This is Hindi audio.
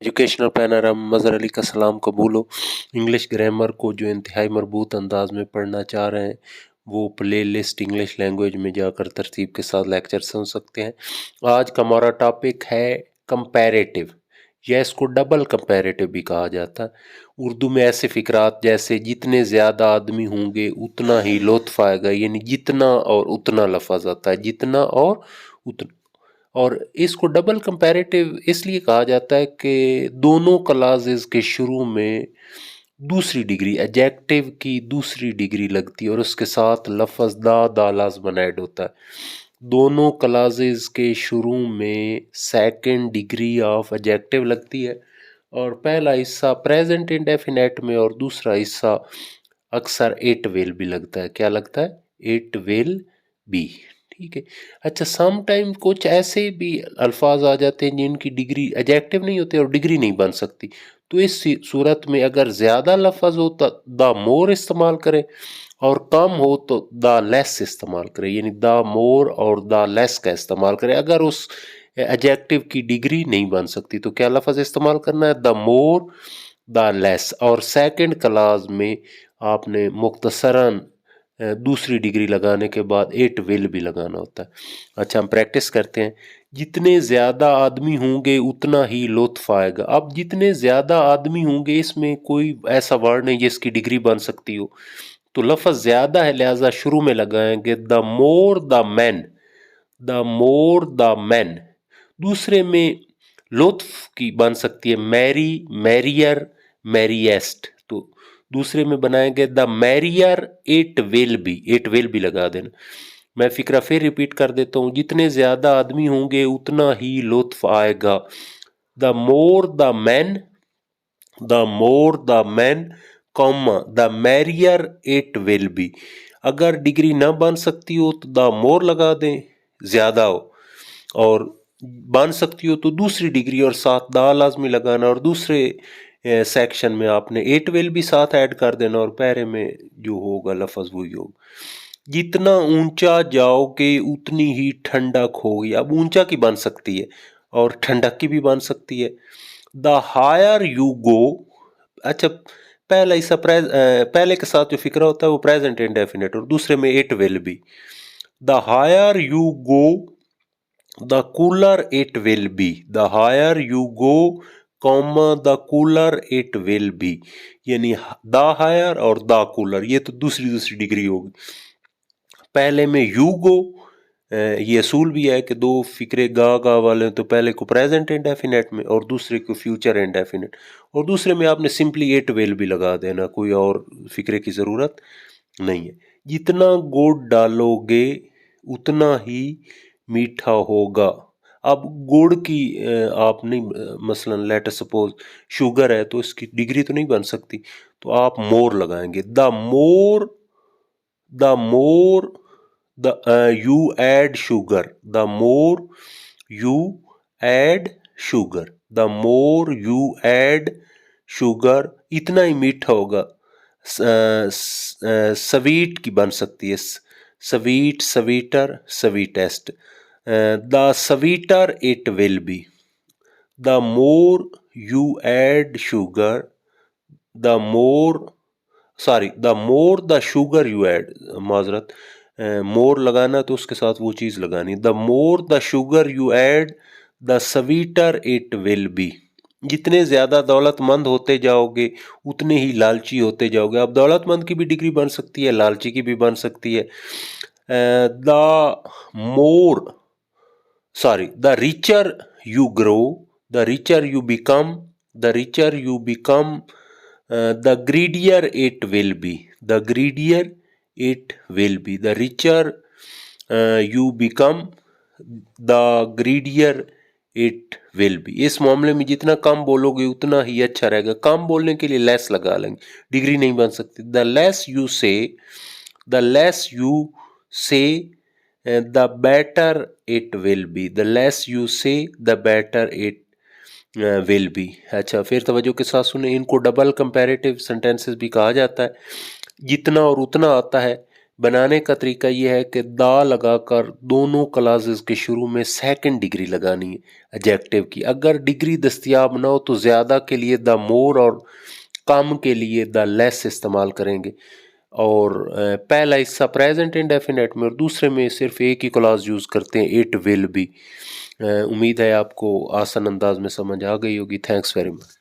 एजुकेशनल प्लानर हम मज़हर अली का सलाम कबूल हो। इंग्लिश ग्रामर को जो इंतहाई मरबूत अंदाज में पढ़ना चाह रहे हैं वो प्ले लिस्ट इंग्लिश लैंग्वेज में जाकर तरतीब के साथ लेक्चर सुन सकते हैं। आज का हमारा टॉपिक है कंपैरेटिव, या इसको डबल कंपैरेटिव भी कहा जाता है। उर्दू में ऐसे फ़िक्रात जैसे जितने ज़्यादा आदमी होंगे उतना ही लुत्फ़ आएगा, यानी जितना और उतना लफ्ज़ आता है, जितना और उतना। और इसको डबल कंपैरेटिव इसलिए कहा जाता है कि दोनों क्लासेस के शुरू में दूसरी डिग्री एडजेक्टिव की दूसरी डिग्री लगती है और उसके साथ लफ्ज़ दा लाज़िमन ऐड होता है। दोनों क्लासेस के शुरू में सेकंड डिग्री ऑफ एडजेक्टिव लगती है और पहला हिस्सा प्रेजेंट इंडेफिनेट में और दूसरा हिस्सा अक्सर इट विल भी लगता है। क्या लगता है? It will B. ठीक है। अच्छा, सम टाइम कुछ ऐसे भी अल्फाज आ जाते हैं जिनकी डिग्री एडजेक्टिव नहीं होती और डिग्री नहीं बन सकती। तो इस सूरत में अगर ज़्यादा लफ्ज़ हो तो द मोर इस्तेमाल करें और कम हो तो द लेस इस्तेमाल करें, यानी द मोर और द लेस का इस्तेमाल करें। अगर उस एडजेक्टिव की डिग्री नहीं बन सकती तो क्या लफ्ज़ इस्तेमाल करना है? The more the less. और सेकंड क्लास में आपने मुख्तसरन दूसरी डिग्री लगाने के बाद इट विल भी लगाना होता है। अच्छा, हम प्रैक्टिस करते हैं। जितने ज़्यादा आदमी होंगे उतना ही लुत्फ़ आएगा। अब जितने ज़्यादा आदमी होंगे इसमें कोई ऐसा वर्ड नहीं जिसकी डिग्री बन सकती हो, तो लफ्ज़ ज़्यादा है लिहाजा शुरू में लगाएंगे the more the man, the more the man. दूसरे में लुत्फ़ की बन सकती है मैरी, मैरियर, मैरिएस्ट। तो दूसरे में बनाएंगे द मैरियर इट विल भी लगा देना। मैं फिक्रा फिर रिपीट कर देता हूँ। जितने ज़्यादा आदमी होंगे उतना ही लुत्फ़ आएगा। The more the man, the more the man, comma the merrier it will B. अगर डिग्री ना बन सकती हो तो द मोर लगा दें, ज़्यादा हो, और बन सकती हो तो दूसरी डिग्री और साथ दा लाजमी लगाना और दूसरे सेक्शन में आपने इट विल भी साथ ऐड कर देना और पैरे में जो होगा लफ्ज़ वही होगा। जितना ऊंचा जाओगे उतनी ही ठंडक होगी। अब ऊंचा की बन सकती है और ठंडक की भी बन सकती है। The higher you go. अच्छा, पहला हिस्सा पहले के साथ जो फिक्रा होता है वो प्रेजेंट इंडेफिनेट और दूसरे में it will be. The higher you go the cooler it will be. The higher you go comma the cooler it will be, यानी द हायर और द कूलर, ये तो दूसरी दूसरी डिग्री होगी। पहले में यू गो, ये असूल भी है कि दो फिक्रे गा वाले तो पहले को प्रेजेंट इंडेफिनेट में और दूसरे को फ्यूचर इंडेफिनेट, और दूसरे में आपने सिंपली इट विल भी लगा देना, कोई और फिक्रे की ज़रूरत नहीं है। जितना गुड़ डालोगे उतना ही मीठा होगा। अब गुड़ की आप नहीं, मसलन लेट सपोज शुगर है तो इसकी डिग्री तो नहीं बन सकती, तो आप मोर लगाएंगे। The more, the more the you add sugar, the more you add sugar, the more you add sugar, इतना ही मीठा होगा। स्वीट की बन सकती है, sweet, sweeter, sweetest. The sweeter it will be. The more you add sugar, the more, sorry, the more the sugar you add, माजरत, मोर लगाना तो उसके साथ वो चीज़ लगानी। The more the sugar you add the sweeter it will B. जितने ज़्यादा दौलतमंद होते जाओगे उतने ही लालची होते जाओगे। अब दौलतमंद की भी डिग्री बन सकती है, लालची की भी बन सकती है। The more, sorry, the richer you grow, the richer you become, the richer you become, the greedier it will be, the greedier it will be, the richer you become, the greedier it will be. इस मामले में जितना कम बोलोगे उतना ही अच्छा रहेगा। कम बोलने के लिए लेस लगा लेंगे, डिग्री नहीं बन सकती। The less you say, the less you say, the better it will be, the less you say the better it will be. अच्छा, फिर तवज्जो के साथ सुने। इनको डबल कंपैरेटिव सेंटेंसेस भी कहा जाता है। जितना और उतना आता है बनाने का तरीका ये है कि दा लगाकर दोनों क्लासेस के शुरू में सेकंड डिग्री लगानी है एडजेक्टिव की। अगर डिग्री दस्तियाब ना हो तो ज़्यादा के लिए द मोर और कम के लिए द लेस इस्तेमाल करेंगे। और पहला हिस्सा प्रेजेंट इंडेफिनेट में और दूसरे में सिर्फ एक ही क्लॉज यूज़ करते हैं, इट विल बी। उम्मीद है आपको आसान अंदाज में समझ आ गई होगी। Thanks very much.